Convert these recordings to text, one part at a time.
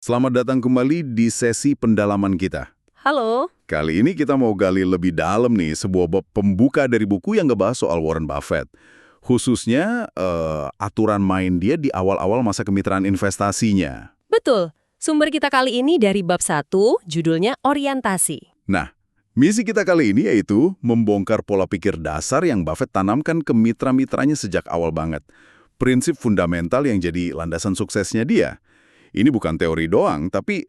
Selamat datang kembali di sesi pendalaman kita. Halo. Kali ini kita mau gali lebih dalam nih sebuah bab pembuka dari buku yang ngebahas soal Warren Buffett. Khususnya aturan main dia di awal-awal masa kemitraan investasinya. Betul. Sumber kita kali ini dari bab 1, judulnya Orientasi. Nah, misi kita kali ini yaitu membongkar pola pikir dasar yang Buffett tanamkan ke mitra-mitranya sejak awal banget. Prinsip fundamental yang jadi landasan suksesnya dia. Ini bukan teori doang, tapi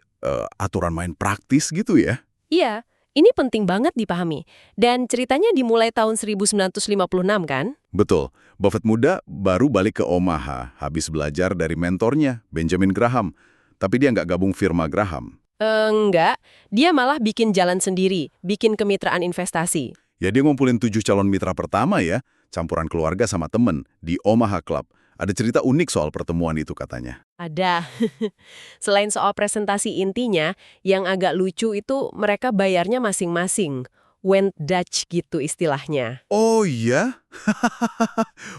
aturan main praktis gitu ya. Iya, ini penting banget dipahami. Dan ceritanya dimulai tahun 1956 kan? Betul, Buffett muda baru balik ke Omaha, habis belajar dari mentornya, Benjamin Graham. Tapi dia nggak gabung firma Graham. Enggak, dia malah bikin jalan sendiri, bikin kemitraan investasi. Ya dia ngumpulin 7 calon mitra pertama ya, campuran keluarga sama temen, di Omaha Club. Ada cerita unik soal pertemuan itu katanya. Ada. Selain soal presentasi intinya, yang agak lucu itu mereka bayarnya masing-masing. Went Dutch gitu istilahnya. Oh iya?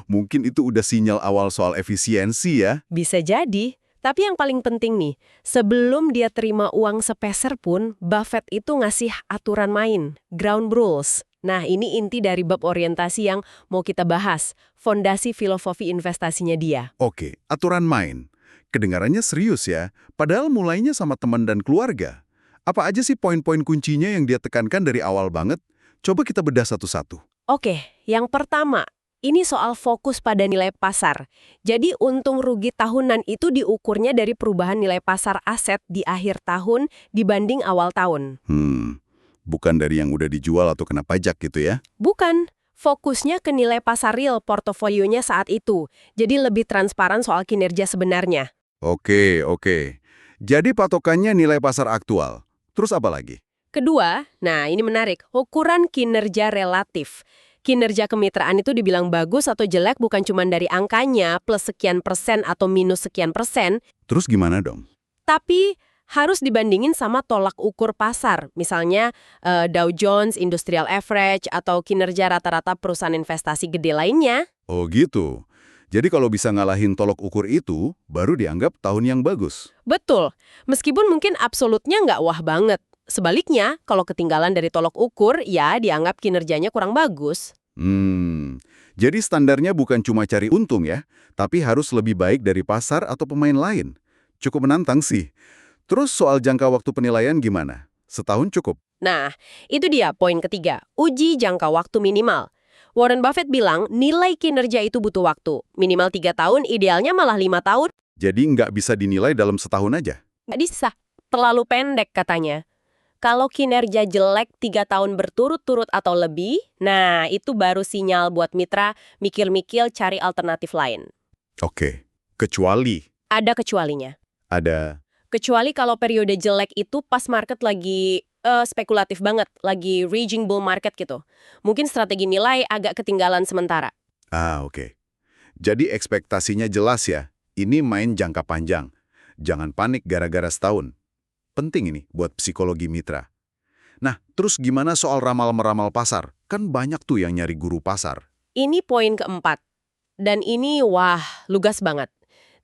Mungkin itu udah sinyal awal soal efisiensi ya? Bisa jadi. Tapi yang paling penting nih, sebelum dia terima uang sepeser pun, Buffett itu ngasih aturan main, ground rules. Nah, ini inti dari bab orientasi yang mau kita bahas, fondasi filosofi investasinya dia. Oke, aturan main. Kedengarannya serius ya, padahal mulainya sama teman dan keluarga. Apa aja sih poin-poin kuncinya yang dia tekankan dari awal banget? Coba kita bedah satu-satu. Oke, yang pertama, ini soal fokus pada nilai pasar. Jadi untung rugi tahunan itu diukurnya dari perubahan nilai pasar aset di akhir tahun dibanding awal tahun. Bukan dari yang udah dijual atau kena pajak gitu ya? Bukan. Fokusnya ke nilai pasar real portofolionya saat itu. Jadi lebih transparan soal kinerja sebenarnya. Oke. Jadi patokannya nilai pasar aktual. Terus apa lagi? Kedua, nah ini menarik, ukuran kinerja relatif. Kinerja kemitraan itu dibilang bagus atau jelek bukan cuma dari angkanya plus sekian persen atau minus sekian persen, Terus gimana dong? tapi harus dibandingin sama tolak ukur pasar. Misalnya Dow Jones Industrial Average atau kinerja rata-rata perusahaan investasi gede lainnya. Oh gitu. Jadi kalau bisa ngalahin tolok ukur itu, baru dianggap tahun yang bagus. Betul, meskipun mungkin absolutnya nggak wah banget. Sebaliknya, kalau ketinggalan dari tolok ukur, ya dianggap kinerjanya kurang bagus. Jadi standarnya bukan cuma cari untung ya, tapi harus lebih baik dari pasar atau pemain lain. Cukup menantang sih. Terus soal jangka waktu penilaian gimana? Setahun cukup? Nah, itu dia poin ketiga, uji jangka waktu minimal. Warren Buffett bilang nilai kinerja itu butuh waktu. Minimal 3 tahun, idealnya malah 5 tahun. Jadi nggak bisa dinilai dalam setahun aja? Nggak bisa. Terlalu pendek katanya. Kalau kinerja jelek 3 tahun berturut-turut atau lebih, nah itu baru sinyal buat mitra mikir-mikir cari alternatif lain. Oke. Kecuali Ada kecualinya. ada. Kecuali kalau periode jelek itu pas market lagi spekulatif banget, lagi raging bull market gitu. Mungkin strategi nilai agak ketinggalan sementara. Oke. Jadi ekspektasinya jelas ya. Ini main jangka panjang. Jangan panik gara-gara setahun. Penting ini buat psikologi mitra. Nah, terus gimana soal ramal-meramal pasar? Kan banyak tuh yang nyari guru pasar. Ini poin keempat. Dan ini, wah, lugas banget.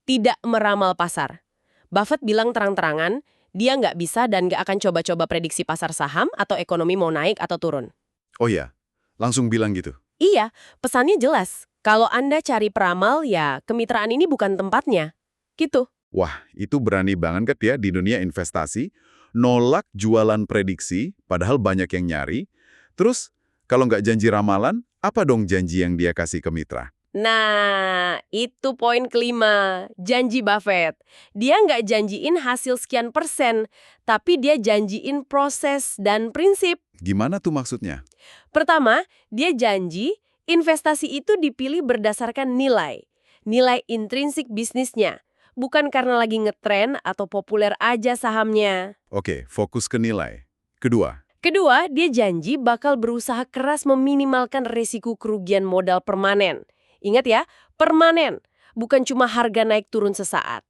Tidak meramal pasar. Buffett bilang terang-terangan, dia nggak bisa dan nggak akan coba-coba prediksi pasar saham atau ekonomi mau naik atau turun. Oh ya, langsung bilang gitu. Iya, pesannya jelas. Kalau Anda cari peramal, ya kemitraan ini bukan tempatnya. Gitu. Wah, itu berani banget ya di dunia investasi. Nolak jualan prediksi, padahal banyak yang nyari. Terus, kalau nggak janji ramalan, apa dong janji yang dia kasih ke mitra? Nah, itu poin kelima, janji Buffett. Dia nggak janjiin hasil sekian persen, tapi dia janjiin proses dan prinsip. Gimana tuh maksudnya? Pertama, dia janji investasi itu dipilih berdasarkan nilai. Nilai intrinsik bisnisnya. Bukan karena lagi ngetren atau populer aja sahamnya. Oke, fokus ke nilai. Kedua, Kedua, dia janji bakal berusaha keras meminimalkan risiko kerugian modal permanen. Ingat ya, permanen. Bukan cuma harga naik turun sesaat.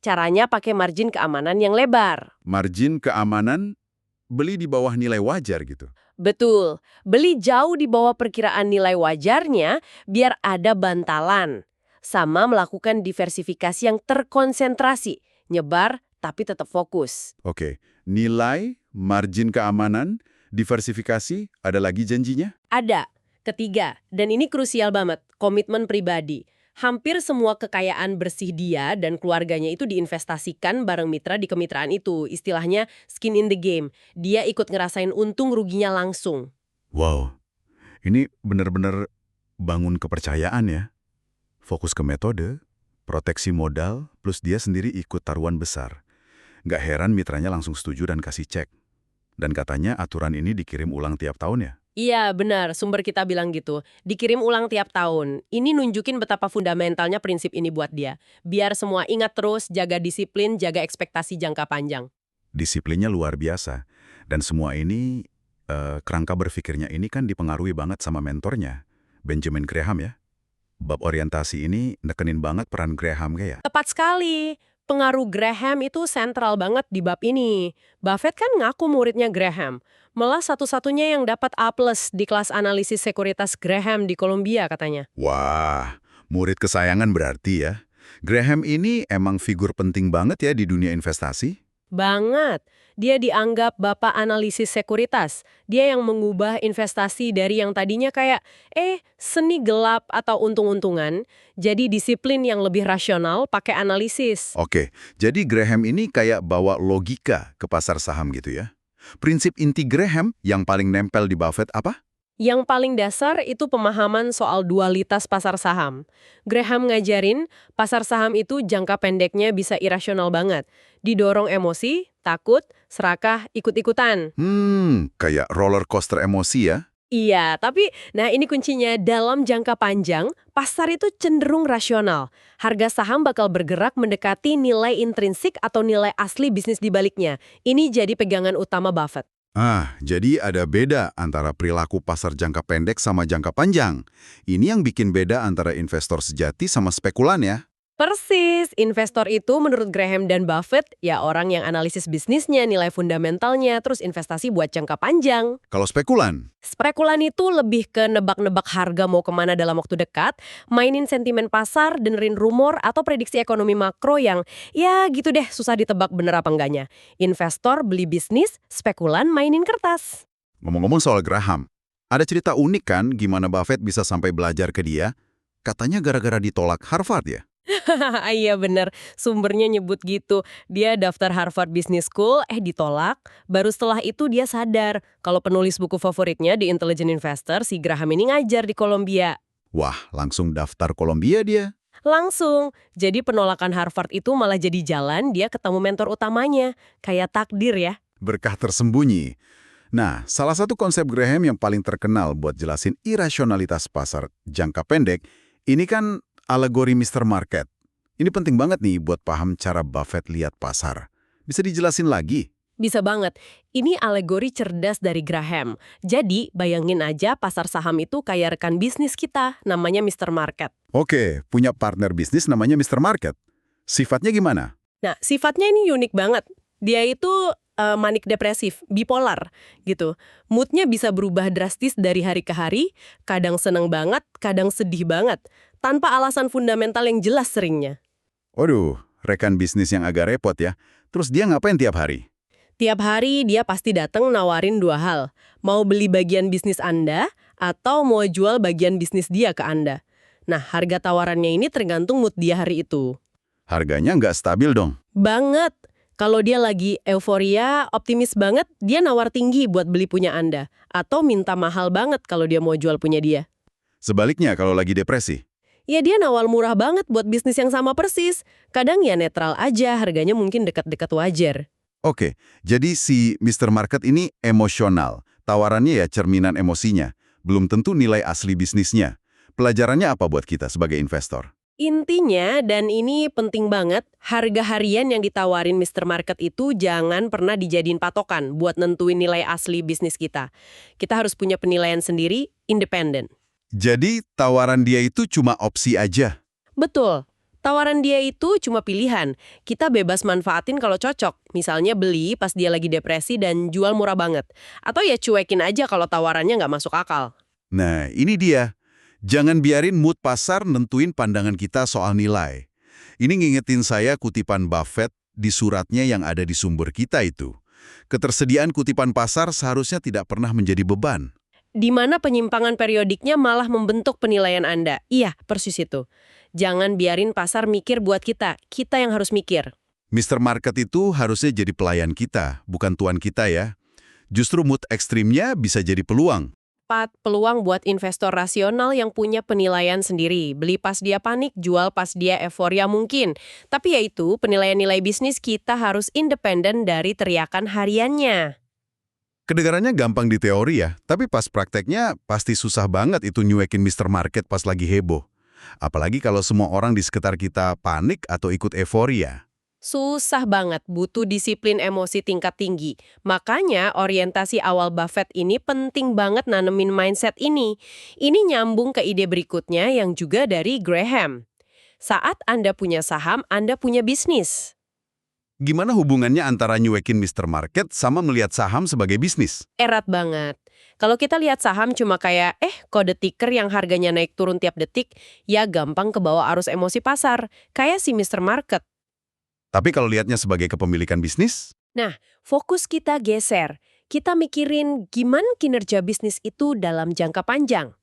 Caranya pakai margin keamanan yang lebar. margin keamanan beli di bawah nilai wajar gitu. Betul, beli jauh di bawah perkiraan nilai wajarnya biar ada bantalan. Sama melakukan diversifikasi yang terkonsentrasi, nyebar tapi tetap fokus. Oke, nilai, margin keamanan, diversifikasi, ada lagi janjinya? Ada. Ketiga, dan ini krusial banget, komitmen pribadi. Hampir semua kekayaan bersih dia dan keluarganya itu diinvestasikan bareng mitra di kemitraan itu. Istilahnya skin in the game. Dia ikut ngerasain untung ruginya langsung. Wow, ini benar-benar bangun kepercayaan ya. Fokus ke metode, proteksi modal, plus dia sendiri ikut taruhan besar. Nggak heran mitranya langsung setuju dan kasih cek. Dan katanya aturan ini dikirim ulang tiap tahun ya? Iya, benar. Sumber kita bilang gitu. Dikirim ulang tiap tahun. Ini nunjukin betapa fundamentalnya prinsip ini buat dia. Biar semua ingat terus, jaga disiplin, jaga ekspektasi jangka panjang. Disiplinnya luar biasa. Dan semua ini, kerangka berpikirnya ini kan dipengaruhi banget sama mentornya, Benjamin Graham ya. Bab orientasi ini nekenin banget peran Graham kayak. Tepat sekali. Pengaruh Graham itu sentral banget di bab ini. Buffett kan ngaku muridnya Graham. Malah satu-satunya yang dapat A+ di kelas analisis sekuritas Graham di Columbia katanya. Wah, murid kesayangan berarti ya. Graham ini emang figur penting banget ya di dunia investasi. Banget. Dia dianggap bapak analisis sekuritas. Dia yang mengubah investasi dari yang tadinya kayak, seni gelap atau untung-untungan, jadi disiplin yang lebih rasional pakai analisis. Oke, jadi Graham ini kayak bawa logika ke pasar saham gitu ya. Prinsip inti Graham yang paling nempel di Buffett apa? Yang paling dasar itu pemahaman soal dualitas pasar saham. Graham ngajarin, pasar saham itu jangka pendeknya bisa irasional banget. Didorong emosi, takut, serakah, ikut-ikutan. Kayak roller coaster emosi ya? Iya, tapi nah ini kuncinya, dalam jangka panjang, pasar itu cenderung rasional. Harga saham bakal bergerak mendekati nilai intrinsik atau nilai asli bisnis di baliknya. Ini jadi pegangan utama Buffett. Jadi ada beda antara perilaku pasar jangka pendek sama jangka panjang. Ini yang bikin beda antara investor sejati sama spekulan ya. Persis, investor itu menurut Graham dan Buffett, ya orang yang analisis bisnisnya, nilai fundamentalnya, terus investasi buat jangka panjang. Kalau spekulan? Spekulan itu lebih ke nebak-nebak harga mau kemana dalam waktu dekat, mainin sentimen pasar, dengerin rumor atau prediksi ekonomi makro yang, ya gitu deh, susah ditebak bener apa enggaknya. Investor beli bisnis, spekulan mainin kertas. Ngomong-ngomong soal Graham, ada cerita unik kan gimana Buffett bisa sampai belajar ke dia? Katanya gara-gara ditolak Harvard ya? Iya bener, sumbernya nyebut gitu. Dia daftar Harvard Business School, ditolak. Baru setelah itu dia sadar kalau penulis buku favoritnya di Intelligent Investor, si Graham ini ngajar di Columbia. Wah, langsung daftar Columbia dia. Langsung. Jadi penolakan Harvard itu malah jadi jalan dia ketemu mentor utamanya. Kayak takdir ya. Berkah tersembunyi. Nah, salah satu konsep Graham yang paling terkenal buat jelasin irasionalitas pasar jangka pendek, ini kan alegori Mr. Market. Ini penting banget nih buat paham cara Buffett lihat pasar. Bisa dijelasin lagi? Bisa banget. Ini alegori cerdas dari Graham. Jadi, bayangin aja pasar saham itu kayak rekan bisnis kita, namanya Mr. Market. Oke, punya partner bisnis namanya Mr. Market. Sifatnya gimana? Nah, sifatnya ini unik banget. Dia itu manik depresif, bipolar gitu. Moodnya bisa berubah drastis dari hari ke hari, kadang seneng banget, kadang sedih banget, tanpa alasan fundamental yang jelas seringnya. Waduh, rekan bisnis yang agak repot ya. Terus dia ngapain tiap hari? Tiap hari dia pasti datang nawarin dua hal. Mau beli bagian bisnis Anda, atau mau jual bagian bisnis dia ke Anda. Nah, harga tawarannya ini tergantung mood dia hari itu. Harganya nggak stabil dong? Banget. Kalau dia lagi euforia, optimis banget, dia nawar tinggi buat beli punya Anda. Atau minta mahal banget kalau dia mau jual punya dia. Sebaliknya kalau lagi depresi? Ya dia nawar murah banget buat bisnis yang sama persis. Kadang ya netral aja, harganya mungkin dekat-dekat wajar. Oke, jadi si Mr. Market ini emosional. Tawarannya ya cerminan emosinya. Belum tentu nilai asli bisnisnya. Pelajarannya apa buat kita sebagai investor? Intinya, dan ini penting banget, harga harian yang ditawarin Mr. Market itu jangan pernah dijadiin patokan buat nentuin nilai asli bisnis kita. Kita harus punya penilaian sendiri, independen. Jadi tawaran dia itu cuma opsi aja? Betul. Tawaran dia itu cuma pilihan. Kita bebas manfaatin kalau cocok. Misalnya beli pas dia lagi depresi dan jual murah banget. Atau ya cuekin aja kalau tawarannya nggak masuk akal. Nah, ini dia. Jangan biarin mood pasar nentuin pandangan kita soal nilai. Ini ngingetin saya kutipan Buffett di suratnya yang ada di sumber kita itu. Ketersediaan kutipan pasar seharusnya tidak pernah menjadi beban. Di mana penyimpangan periodiknya malah membentuk penilaian Anda. Iya, persis itu. Jangan biarin pasar mikir buat kita yang harus mikir. Mr. Market itu harusnya jadi pelayan kita, bukan tuan kita ya. Justru mood ekstrimnya bisa jadi peluang. Peluang buat investor rasional yang punya penilaian sendiri. Beli pas dia panik, jual pas dia euforia mungkin. Tapi yaitu, penilaian nilai bisnis kita harus independen dari teriakan hariannya. Kedengarannya gampang di teori ya, tapi pas prakteknya pasti susah banget itu nyuekin Mr. Market pas lagi heboh. Apalagi kalau semua orang di sekitar kita panik atau ikut euforia. Susah banget, butuh disiplin emosi tingkat tinggi. Makanya orientasi awal Buffett ini penting banget nanemin mindset ini. Ini nyambung ke ide berikutnya yang juga dari Graham. Saat Anda punya saham, Anda punya bisnis. Gimana hubungannya antara nyuekin Mr. Market sama melihat saham sebagai bisnis? Erat banget. Kalau kita lihat saham cuma kayak, kode tiker yang harganya naik turun tiap detik, ya gampang kebawa arus emosi pasar. Kayak si Mr. Market. Tapi kalau lihatnya sebagai kepemilikan bisnis? Nah, fokus kita geser. Kita mikirin gimana kinerja bisnis itu dalam jangka panjang.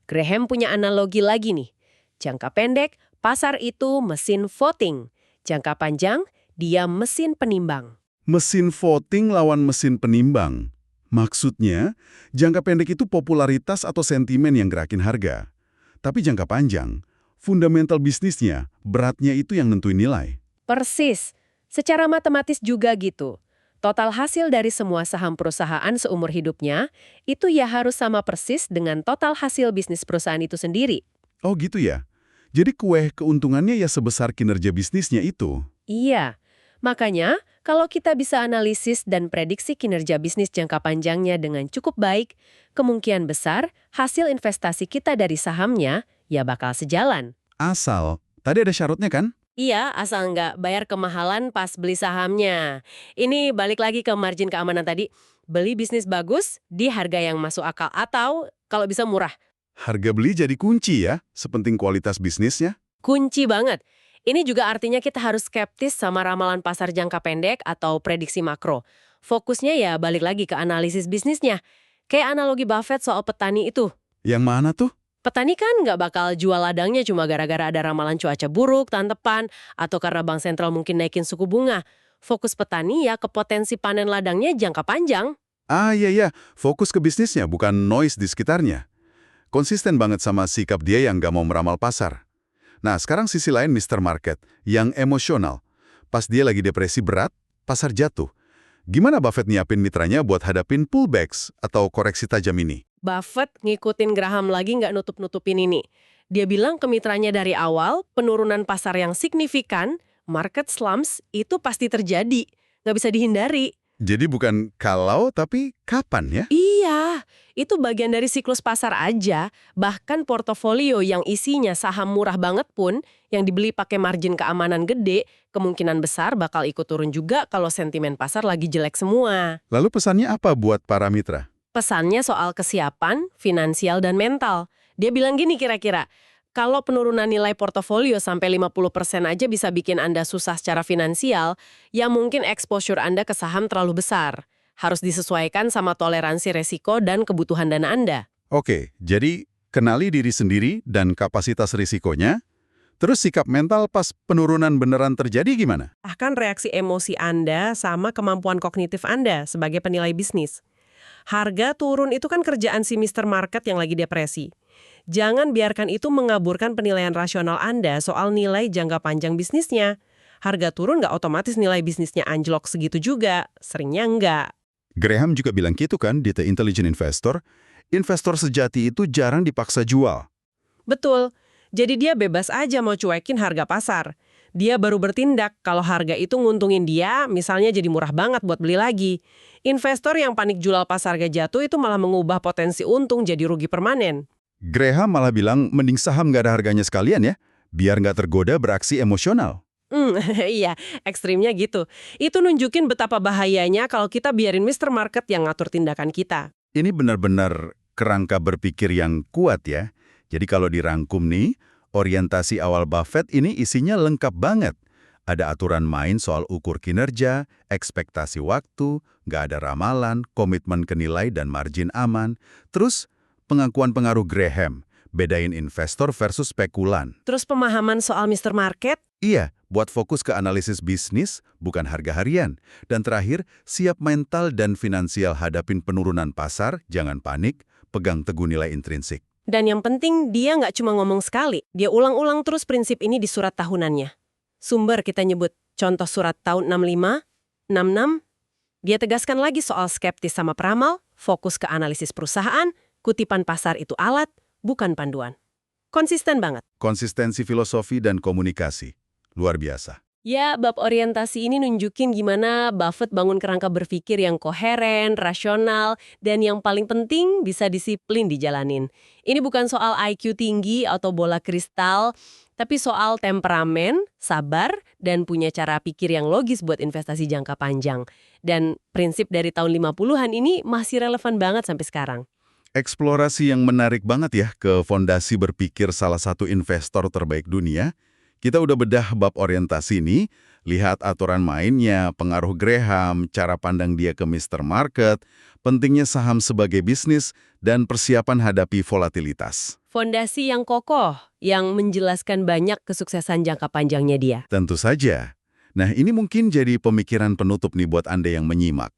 Graham punya analogi lagi nih. Jangka pendek, pasar itu mesin voting. Jangka panjang, dia mesin penimbang. Mesin voting lawan mesin penimbang. Maksudnya, jangka pendek itu popularitas atau sentimen yang gerakin harga. Tapi jangka panjang, fundamental bisnisnya, beratnya itu yang nentuin nilai. Persis. Secara matematis juga gitu. Total hasil dari semua saham perusahaan seumur hidupnya, itu ya harus sama persis dengan total hasil bisnis perusahaan itu sendiri. Oh gitu ya? Jadi kue keuntungannya ya sebesar kinerja bisnisnya itu. Iya. Makanya, kalau kita bisa analisis dan prediksi kinerja bisnis jangka panjangnya dengan cukup baik, kemungkinan besar hasil investasi kita dari sahamnya ya bakal sejalan. Asal, tadi ada syaratnya kan? Iya, asal nggak bayar kemahalan pas beli sahamnya. Ini balik lagi ke margin keamanan tadi. Beli bisnis bagus di harga yang masuk akal atau kalau bisa murah. Harga beli jadi kunci ya, sepenting kualitas bisnisnya. Kunci banget. Ini juga artinya kita harus skeptis sama ramalan pasar jangka pendek atau prediksi makro. Fokusnya ya balik lagi ke analisis bisnisnya. Kayak analogi Buffett soal petani itu. Yang mana tuh? Petani kan nggak bakal jual ladangnya cuma gara-gara ada ramalan cuaca buruk tahun depan atau karena bank sentral mungkin naikin suku bunga. Fokus petani ya ke potensi panen ladangnya jangka panjang. Ah iya, fokus ke bisnisnya bukan noise di sekitarnya. Konsisten banget sama sikap dia yang nggak mau meramal pasar. Nah sekarang sisi lain Mr. Market, yang emosional. Pas dia lagi depresi berat, pasar jatuh. Gimana Buffett nyiapin mitranya buat hadapin pullbacks atau koreksi tajam ini? Buffett ngikutin Graham lagi nggak nutup-nutupin ini. Dia bilang ke mitranya dari awal, penurunan pasar yang signifikan, market slumps, itu pasti terjadi. Nggak bisa dihindari. Jadi bukan kalau, tapi kapan ya? Iya, itu bagian dari siklus pasar aja. Bahkan portofolio yang isinya saham murah banget pun, yang dibeli pakai margin keamanan gede, kemungkinan besar bakal ikut turun juga kalau sentimen pasar lagi jelek semua. Lalu pesannya apa buat para mitra? Pesannya soal kesiapan, finansial, dan mental. Dia bilang gini kira-kira, kalau penurunan nilai portofolio sampai 50% aja bisa bikin Anda susah secara finansial, ya mungkin exposure Anda ke saham terlalu besar. Harus disesuaikan sama toleransi resiko dan kebutuhan dana Anda. Oke, jadi kenali diri sendiri dan kapasitas risikonya, terus sikap mental pas penurunan beneran terjadi gimana? Bahkan reaksi emosi Anda sama kemampuan kognitif Anda sebagai penilai bisnis. Harga turun itu kan kerjaan si Mr. Market yang lagi depresi. Jangan biarkan itu mengaburkan penilaian rasional Anda soal nilai jangka panjang bisnisnya. Harga turun nggak otomatis nilai bisnisnya anjlok segitu juga. Seringnya nggak. Graham juga bilang gitu kan di The Intelligent Investor, investor sejati itu jarang dipaksa jual. Betul. Jadi dia bebas aja mau cuekin harga pasar. Dia baru bertindak kalau harga itu nguntungin dia, misalnya jadi murah banget buat beli lagi. Investor yang panik jual pas harga jatuh itu malah mengubah potensi untung jadi rugi permanen. Graham malah bilang mending saham nggak ada harganya sekalian ya, biar nggak tergoda beraksi emosional. Iya, ekstrimnya gitu. Itu nunjukin betapa bahayanya kalau kita biarin Mr. Market yang ngatur tindakan kita. Ini benar-benar kerangka berpikir yang kuat ya. Jadi kalau dirangkum nih, orientasi awal Buffett ini isinya lengkap banget. Ada aturan main soal ukur kinerja, ekspektasi waktu, nggak ada ramalan, komitmen ke nilai dan margin aman. Terus, pengakuan pengaruh Graham, bedain investor versus spekulan. Terus pemahaman soal Mr. Market? Iya, buat fokus ke analisis bisnis, bukan harga harian. Dan terakhir, siap mental dan finansial hadapin penurunan pasar, jangan panik, pegang teguh nilai intrinsik. Dan yang penting, dia nggak cuma ngomong sekali. Dia ulang-ulang terus prinsip ini di surat tahunannya. Sumber kita nyebut contoh surat tahun 65, 66. Dia tegaskan lagi soal skeptis sama peramal, fokus ke analisis perusahaan, kutipan pasar itu alat, bukan panduan. Konsisten banget. Konsistensi filosofi dan komunikasi. Luar biasa. Ya, bab orientasi ini nunjukin gimana Buffett bangun kerangka berpikir yang koheren, rasional, dan yang paling penting bisa disiplin dijalanin. Ini bukan soal IQ tinggi atau bola kristal, tapi soal temperamen, sabar, dan punya cara pikir yang logis buat investasi jangka panjang. Dan prinsip dari tahun 50-an ini masih relevan banget sampai sekarang. Eksplorasi yang menarik banget ya ke fondasi berpikir salah satu investor terbaik dunia. Kita udah bedah bab orientasi ini, lihat aturan mainnya, pengaruh Graham, cara pandang dia ke Mr. Market, pentingnya saham sebagai bisnis, dan persiapan hadapi volatilitas. Fondasi yang kokoh, yang menjelaskan banyak kesuksesan jangka panjangnya dia. Tentu saja. Nah, ini mungkin jadi pemikiran penutup nih buat Anda yang menyimak.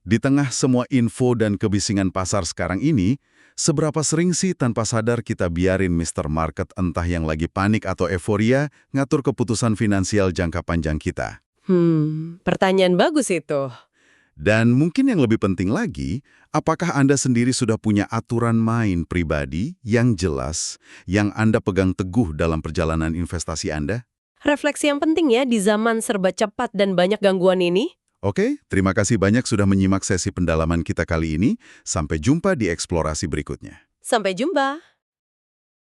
Di tengah semua info dan kebisingan pasar sekarang ini, seberapa sering sih tanpa sadar kita biarin Mr. Market entah yang lagi panik atau euforia ngatur keputusan finansial jangka panjang kita? Pertanyaan bagus itu. Dan mungkin yang lebih penting lagi, apakah Anda sendiri sudah punya aturan main pribadi yang jelas, yang Anda pegang teguh dalam perjalanan investasi Anda? Refleksi yang penting ya di zaman serba cepat dan banyak gangguan ini. Oke, terima kasih banyak sudah menyimak sesi pendalaman kita kali ini. Sampai jumpa di eksplorasi berikutnya. Sampai jumpa.